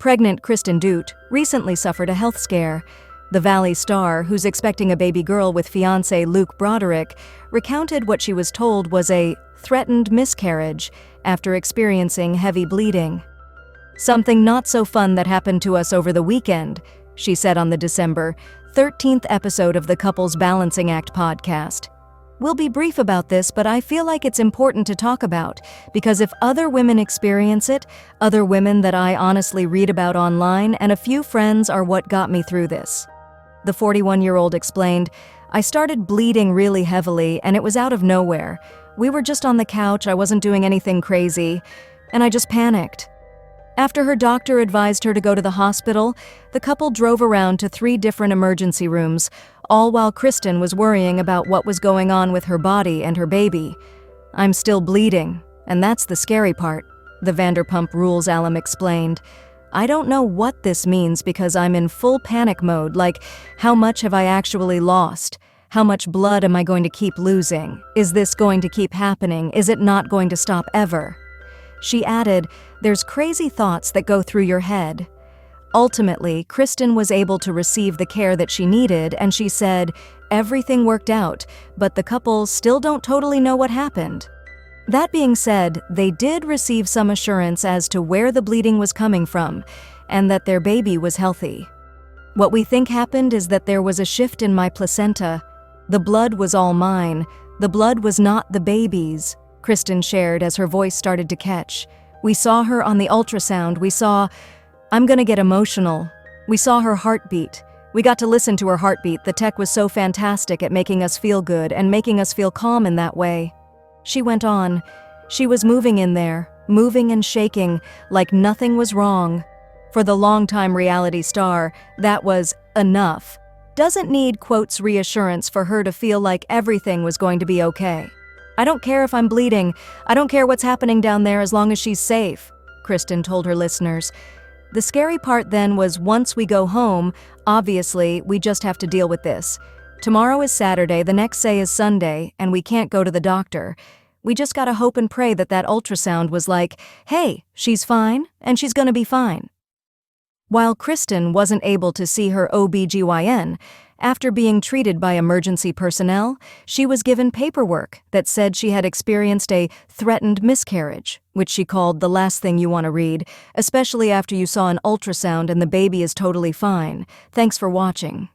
Pregnant Kristen Doute recently suffered a health scare. The Valley star, who's expecting a baby girl with fiancé Luke Broderick, recounted what she was told was a threatened miscarriage after experiencing heavy bleeding. "Something not so fun that happened to us over the weekend," she said on the December 13th episode of the Couples Balancing Act podcast. "We'll be brief about this, but I feel like it's important to talk about, because if other women experience it, other women that I honestly read about online, and a few friends are what got me through this." The 41-year-old explained, "I started bleeding really heavily, and it was out of nowhere. We were just on the couch, I wasn't doing anything crazy, and I just panicked." After her doctor advised her to go to the hospital, the couple drove around to 3 different emergency rooms, all while Kristen was worrying about what was going on with her body and her baby. "I'm still bleeding, and that's the scary part," the Vanderpump Rules alum explained. "I don't know what this means because I'm in full panic mode, like, how much have I actually lost? How much blood am I going to keep losing? Is this going to keep happening? Is it not going to stop ever?" She added, "There's crazy thoughts that go through your head." Ultimately, Kristen was able to receive the care that she needed, and she said, "Everything worked out, but the couple still don't totally know what happened." That being said, they did receive some assurance as to where the bleeding was coming from, and that their baby was healthy. "What we think happened is that there was a shift in my placenta. The blood was all mine. The blood was not the baby's," Kristen shared as her voice started to catch. "We saw her on the ultrasound. I'm gonna get emotional. We saw her heartbeat. We got to listen to her heartbeat. The tech was so fantastic at making us feel good and making us feel calm in that way." She went on, "She was moving in there, moving and shaking, like nothing was wrong." For the longtime reality star, that was enough. Doesn't need quotes reassurance for her to feel like everything was going to be okay. "I don't care if I'm bleeding. I don't care what's happening down there as long as she's safe," Kristen told her listeners. "The scary part then was once we go home, obviously, we just have to deal with this. Tomorrow is Saturday, the next day is Sunday, and we can't go to the doctor. We just gotta hope and pray that that ultrasound was like, hey, she's fine, and she's gonna be fine." While Kristen wasn't able to see her OB/GYN, after being treated by emergency personnel, she was given paperwork that said she had experienced a threatened miscarriage, which she called the last thing you want to read, especially after you saw an ultrasound and the baby is totally fine. Thanks for watching.